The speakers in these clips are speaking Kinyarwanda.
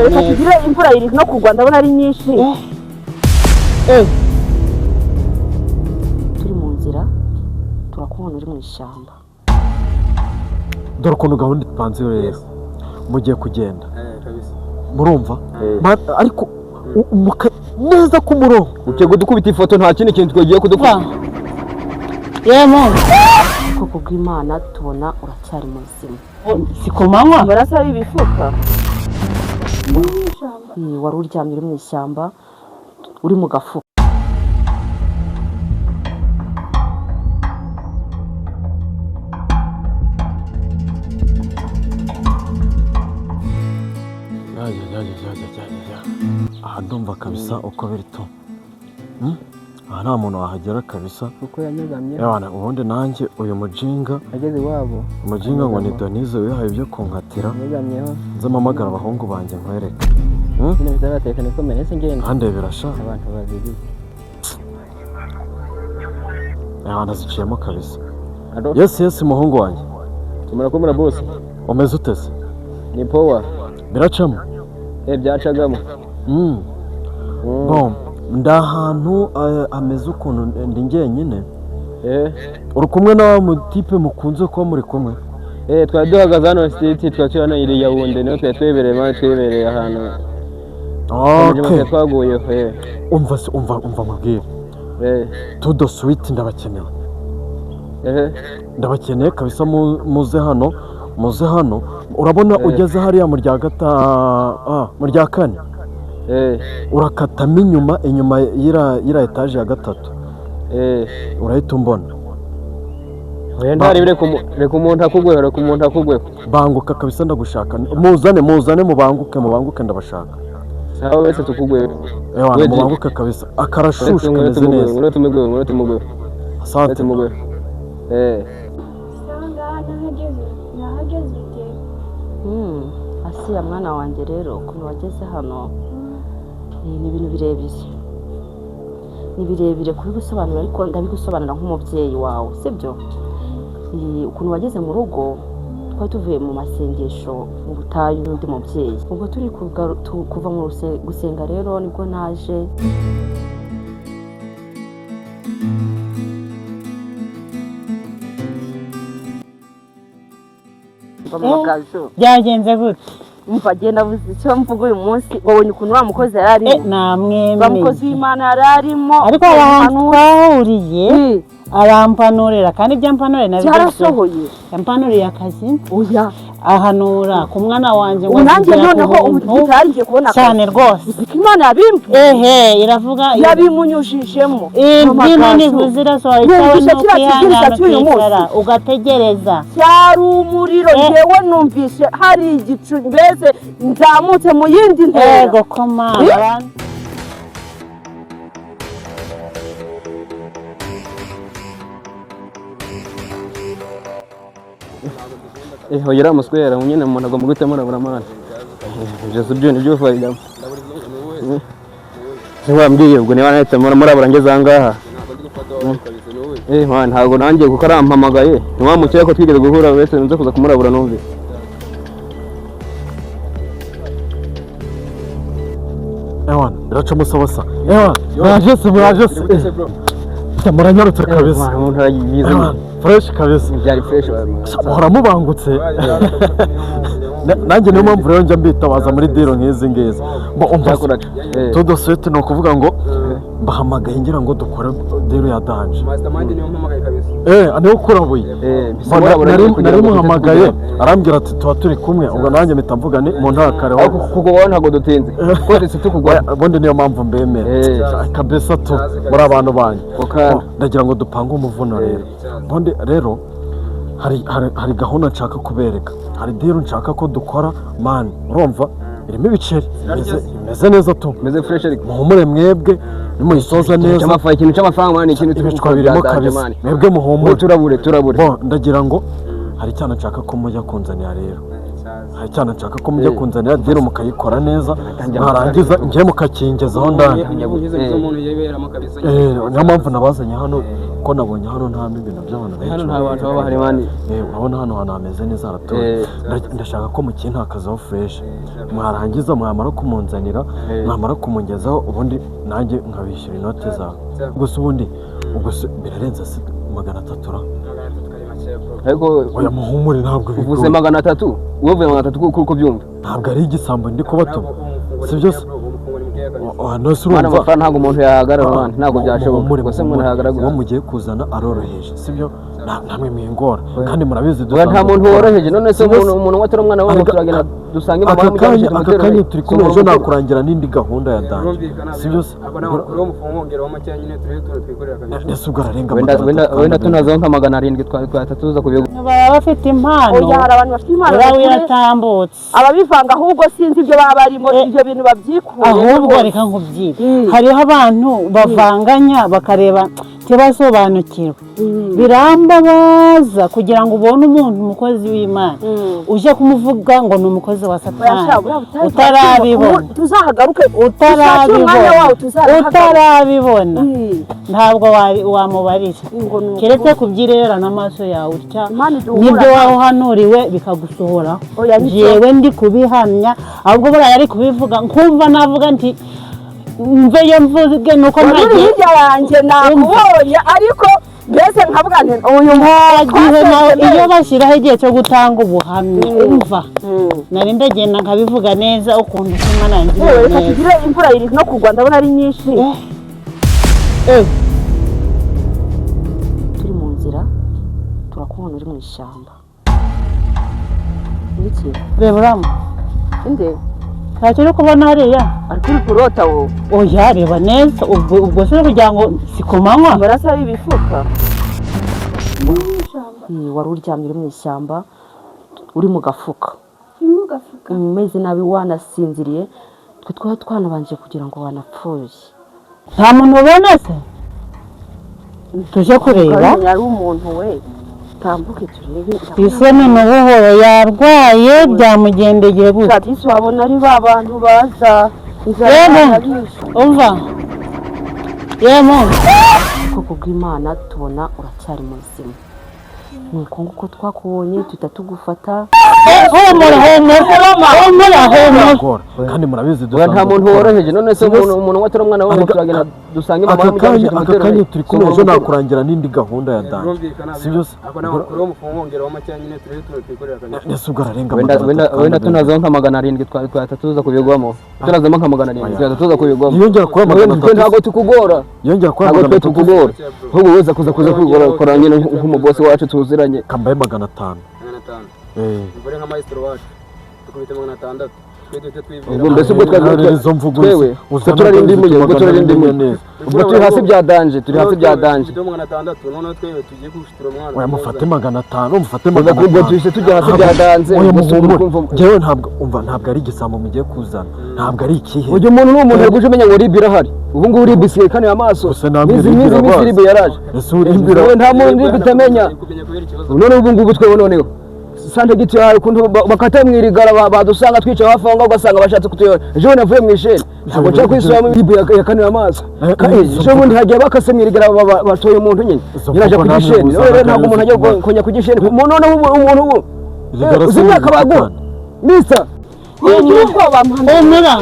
reka tugire imvura iri no kugwa ndabona ari nyinshi. Turi mu nzira turakubona uri mu ishyamba. Dore ukuntu gahunda ipanze rero mugiye kugenda murumva ariko neza ku murongo ukego dukubita ifoto nta kindi kintu twagiye kudukora koko bw'Imana tubona uracyari muzima. Si ku manywa barasa ibifuka wari uryamye uri mu ishyamba uri mu gafuka. aha ndumva kabisa uko biri to aha nta muntu wahagera kabisa uko yanyegamye ubundi nanjye uyu mujinga ageze iwabo umujinga ngo ni Denise wihaye ibyo kunkatira nzamamagara abahungu banjye nkwereke nyine bizabatekane ko menese ngende handebera sha abantu babiri naziciyemo kabisa. Yes muhungu wanjye tumurakomera boss umeze utese ni power biracamo byacagamo bon ndahantu ameze ukuntu ndi njyenyine uri kumwe na mutipe mukunze kuba muri kumwe twari duhagaze hano street twakira na iri ya Wunde niyo twebereye ahantu twaguye umva mubwire Todo Sweet ndabakeneye ndabakeneye kabisa muze hano urabona ugeze hariya mu rya kane urakatamo inyuma y'ira etaje ya gatatu urahita umbona ntari reka umuntu akugweho banguka kabisa ndagushaka muzane mubanguke ndabashaka sawa wese tukugweho mubanguke kabisa akarashushu kameze neza uretse umugweho asante mugweho Asiya mwana wanjye rero ukuntu wageze hano ni ibintu birebire kubigusobanura ariko ndabigusobanura nk'umubyeyi wawe sibyo. Ukuntu wageze mu rugo twari tuvuye mu masengesho mu butayu n'undi mubyeyi ubwo turi kuva mu gusenga rero nibwo naje byagenze gute umva agenda avuze icyo mvuga uyu munsi wabonye ukuntu wa mukozi yari arimo namwemeye bamukozi w'Imana yari arimo ariko ahantu twahuriye arampanurira kandi ibyo ampanurira nabyo byarasohoye yampanuriye akazi oya ahanura ku mwana wanjye ngo nanjye noneho ubugitangiye kubona cyane rwose Imana yabimbwiye iravuga yabimunyujijemo imbyino nivuzira sohoye cyawe no kwihangana kwicara ugategereza cyari umuriro njyewe numvise hari igicu mbese nzamutse mu yindi ntera yego koma hoyera muswera nyine umuntu agomba guhitamo araburamana Jesu byo nibyo faridamo wambwiye ubwo niba nahita murabura ngeze ahangaha man ntabwo nanjye kuko arampamagaye ntiwamukeye ko twigeze guhura wese nze kuza kumurabura numve biracamo sabasa murajese muranyarutse kabisa fresh kabisa byari fresh muramubangutse nanjye niyo mpamvu rero njya mbitabaza muri diro nk'izi ngizi Todo Sweet ni ukuvuga ngo bahamagaye ngira ngo dukore diro ya danje mastermind niyo mpamagaye kabisa niyo ukurabuye nari muhamagaye arambwira ati tuba turi kumwe ubwo nanjye mpita mvuga ni mu ntakareho kuko wowe ntabwo dutinze twese tukugwa ubundi niyo mpamvu mbemera kabisa tu muri abantu banyu ndagira ngo dupange umuvuno rero ubundi rero hari gahunda nshaka kubereka hari diro nshaka ko dukora mani urumva irimo ibiceri bimeze neza tu meze fresh ariko muhumure mwebwe nimuyisoza neza ikintu cy'amafaranga mani ikintu twabirimo kabisa mwebwe muhumure turabure ndagira ngo hari cyane nshaka ko mujya kunzanira rero hari cyane nshaka ko mujya kunzanira dero mukayikora neza mwarangiza njye mukakingezaho ndani niyo mpamvu nabazanye hano ko nabonye hano nta ibintu by'abantu benshi hano nta bantu baba bahari mani urabona hano hantu hameze neza haratuye ndashaka ko mukintakazaho fresh mwarangiza mwamara kumunzanira mwamara kumugezaho ubundi nanjye nkabishyura inoti zawe gusa ubundi birarenze 300 ariko oya muhumure ntabwo uvuze 300 wovuye 300 kuko byumva ntabwo ari igisambo ndi kubatuma sibyo se Mana amafaranga ntabwo umuntu yahagarara abandi ntabwo byashoboka gusa umuntu yahagarara uwo mugiye kuzana aroroheje sibyo namwe mwingora kandi murabizi nta muntu woroheje none se umuntu watera umwana wawe turagenda dusange mama aka kanya turi kumwe ejo nakurangira n'indi gahunda ya danje sibyo se uwo mufungongera wa make nyine twikorera akanya ese ubwo ararenga wenda tunazaho nka 700 twatatuza ku bigo baba bafite impano oya hari abantu bafite impano baba yatambutse ababivanga ahubwo sinzi ibyo baba barimo ibyo bintu babyikuye ahubwo reka nkubwire hariho abantu bavanganya bakareba ntibasobanukirwe birambabaza kugira ngo ubone umuntu umukozi w'Imana uje kumuvuga ngo ni umukozi wa Satani utarabibona ntabwo wamubarira keretse kubyirera n'amaso yawe utya nibyo wahanuriwe bikagusohoraho jewe ndi kubihamya ahubwo buriya ari kubivuga nkumva navuga nti mve yo mvuge nuko ntagiye hirya yanjye nakubonye ariko mbese nkavuga nti uyu gihe nawe iyo bashyiraho igihe cyo gutanga ubuhamya umva nari ndagenda nkabivuga neza ukuntu Imana yangiye reka tugire imvura iri no kugwa ndabona ari nyinshi turi mu nzira turakubona uri mu ishyamba iki reburamo inde ntacyo uri kubona hariya ari kuri kurota wowe oya reba neza ubwo se kugira ngo si ku manywa barasa ari ibifuka wari uryamye uri mu ishyamba uri mu gafuka umeze nabi wanasinziriye twe twaba twanabanje kugira ngo wanapfuye nta muntu ubona se tuje kureba yari umuntu we tambuke turebe isoni mu buhoro yarwaye byamugendeye gute ati wabona ari ba bantu baza umva yemo koko bw'Imana tubona uracyari muzima nuko nguko twakubonye tuhita tugufata kandi murabizi nta muntu woroheje none se umuntu watera umwana wawe turagenda dusange mama aka kanya turi kumwe ejo nakurangira n'indi gahunda ya danje sibyo se uwo mufungongera wa make nyine twikorera akanya ese ubwo ararenga wenda tunazaho nka 700 twatatuza kubigwamo tunazamo nka 700 twatatuza kubigwamo yongera kuba 300 ntabwo tukugora yongera kuba ntabwo twe tukugora ahubwo weza kuza kwigora koranye nk'umubosi wacu tuziranye kambaye 500 mbere nka maestro wacu tukubita 600 ubwo mbese ubwo twewe turarinda imwe ubwo turarinda imwe ubwo turi hasi bya danje turi hasi bya danje none twewe tugiye gushitira umwana oya mufate 500 mufate 500 ubwo tuje tujya hasi bya danje jewe ntabwo ari igisambo mugiye kuzana ntabwo ari ikihe uyu muntu ni umuntu yaguje umenya ngo ribira hari ubu ngubu ribisiye kandi amaso izi ribe yaraje wowe nta muntu uri bitamenya none ubu ngubu twewe noneho sande giti yawe kuntu bakata mwirigara badusanga twicaye hafi aho ugasanga bashatse kutuyora ejo navuye mu isheni ntabwo nshaka kwisubira mu ribe yakanuye amaso ejo bundi hagiye bakase mwirigara batoye umuntu nyine nyiraje ku gisheni rero ntabwo umuntu ajya konya ku gisheni umuntu umuntu ubu uzi imyaka baguha misa umura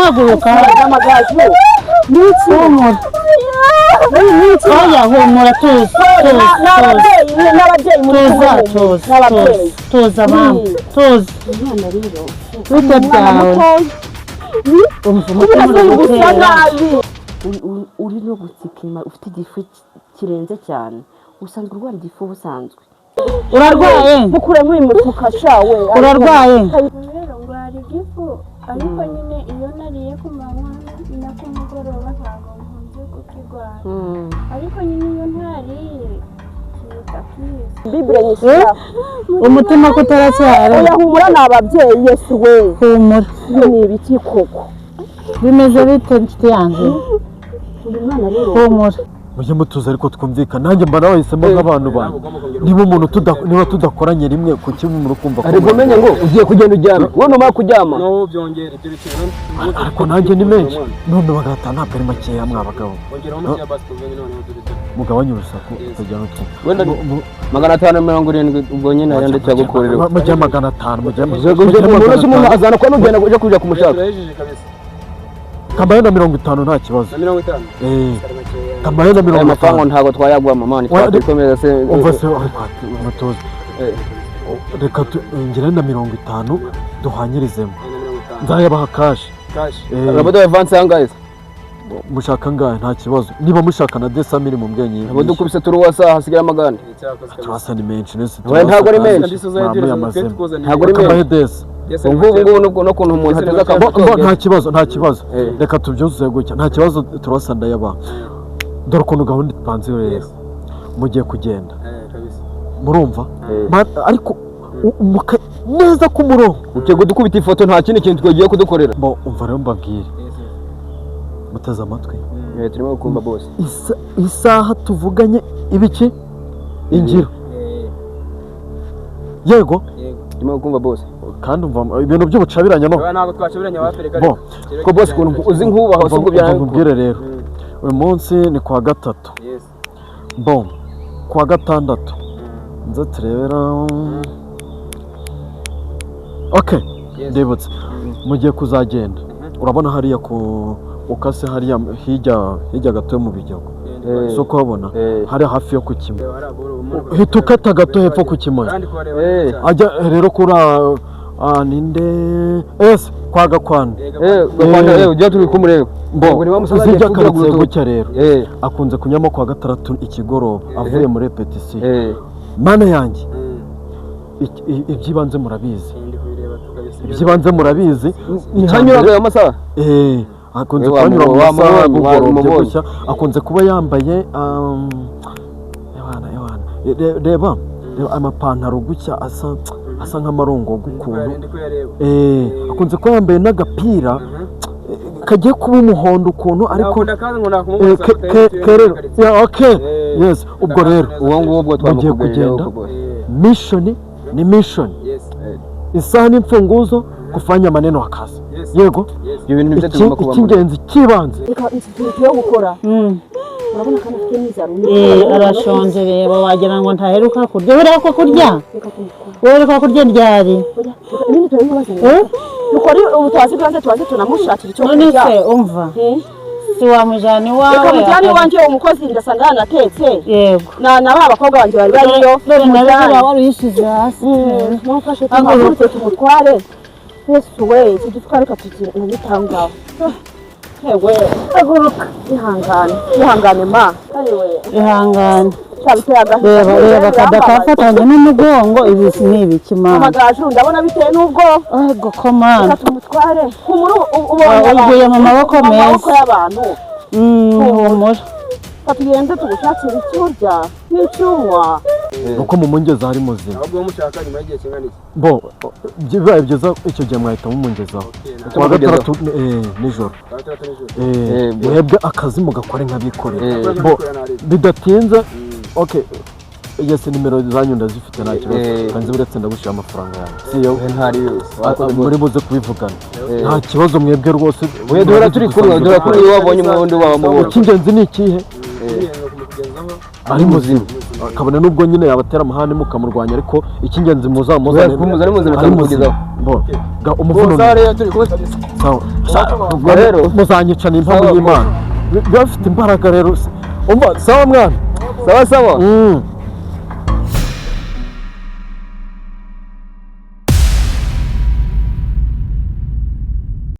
haguruka oya humura tuza mama tuza bite byawe uri no gutsikima ufite igifu kirenze cyane usanzwe urwara igifu ubusanzwe urarwaye mukure nk'uyu mufuka shawe urarwaye rero ngwara igifu ariko nyine iyo nariye ku manywa na ku mugoroba ntabwo nkunze kukirwara ariko nyine iyo ntariye kiza kiza bibure nyishyira umutima kutaracyara oya humura ni ababyeyi yesu we humura ni ibiki koko bimeze bite nshuti yanjye uyu mwana rero humura mujye mutuza ariko twumvikana nanjye mba nabahisemo nk'abantu banyu niba umuntu niba tudakoranye rimwe ku kimwe muri kumva ko ariko menye ngo ugiye kugenda uryame wowe numara kuryama no byongera ibyo bikintu ariko nanjye ni menshi none bagahita ntabwo ari makeya mwabagabo ongeraho umukiya basketball nyine noneho turi mugabanye urusaku tutajya no twe wenda 570 ubwo nyine yanditse gukurira mujye 500 mujye umuntu azana ko nugenda uje kuja kumushaka kambaye na 50 nta kibazo na 50 kambaye na 50 amafaranga ntago twayagwa mama twakomeza se umva se mutoze reka ngire na 50 duhanyirizemo nzayabaha cash rabodo avance angahe mushaka ngahe nta kibazo niba mushaka na 200 mu mbyenyi abo dukubise turuwasa hasigara magana turasa ni menshi nese ntago ari menshi ntago ari menshi ngubu no kuntu umuntu ateza akaboko nta kibazo reka tubyuzuze gutya nta kibazo turasa ndayaba dore ukuntu gahunda ipanze rero mugiye kugenda murumva ariko neza ku murongo ugiye kudukubita ifoto nta kindi kintu twagiye kudukorera bo umva rero mbabwire muteze amatwi turimo gukumva bose isaha tuvuganye ibiki ingiro yego turimo gukumva bose kandi umva ibintu by'ubucabiranya no ntabwo twacabiranya abafereka ko bose ukuntu uzi nk'ubaho se ubwo byakubwire rero uyu munsi ni kuwa gatatu bon kuwa gatandatu nza turebera okay ndibutse mugiye kuzagenda urabona hariya ku ukase hariya hirya gato mu bijyago so kuhabona hari hafi yo kukimwe hita ukata gato hepfo kukimwe ajya rero kuri ninde kwa Gakwano ujya turi kumureba uzijya karitse gutya rero akunze kunyama kwa gatandatu ikigoroba avuye muri repetition mana yanjye ibyibanze murabizi hanyuraga ayo masaha akunze kunyura mu masaha gutya akunze kuba yambaye reba amapantaro gutya asa nk'amarongo gukuntu akunze kuba yambaye n'agapira kagiye kuba umuhondo ukuntu ariko yes ubwo rero uwo ngubwo twamugiye kugenda mission isaha n'imfunguzo kufanya maneno ya kazi yego icy'ingenzi kibanze reka tugiye gukora urabona ko afite n'inzara arashonje reba wagira ngo ntaheruka kurya uheruka kurya ryari dukora ubutazi bwanze tubanze tunamushakira icyo kurya none se umva si wamujyana iwawe reka mujyane iwanjye umukozi ndasanga yanatetse yego na ba bakobwa banjye bari bariyo dore nawe wari uyishyize hasi mufashe tumutware yesu we tudutware reka tugitangaho hewe haguruka ihangane ma ihangane reba kadakafatanye n'umugongo ibi ni ibiki mana amagaju ndabona bitewe n'ubwo ego ko mana reka tumutware kumuru ubonye uvuye mu maboko meza y'abantu humura tugende tugushakira icyurya n'icyunywa uko mu mungeza hari muzima ahubwo mushaka nyuma y'igihe kingana iki bo bibaye byiza icyo gihe mwahita mumungezaho kuwa gatandatu nijoro mwebwe akazi mugakore nk'abikorera bo bidatinze okay yese nimero zanyu ndazifite nta kibazo kandi uretse ndagushyira amafaranga yawe siyo muri buze kubivugana nta kibazo mwebwe rwose duhora turi kumwe duhora kuri iyo wabonye umuhondo wawe mubonye icy'ingenzi ni ikihe ari muzima akabona nubwo nyine yabatera amahane mukamurwanya ariko icy'ingenzi muzamuzane ari muzima umuvuno rero muzanyica n'impamvu y'Imana bafite imbaraga rero umva sawa mwana sawa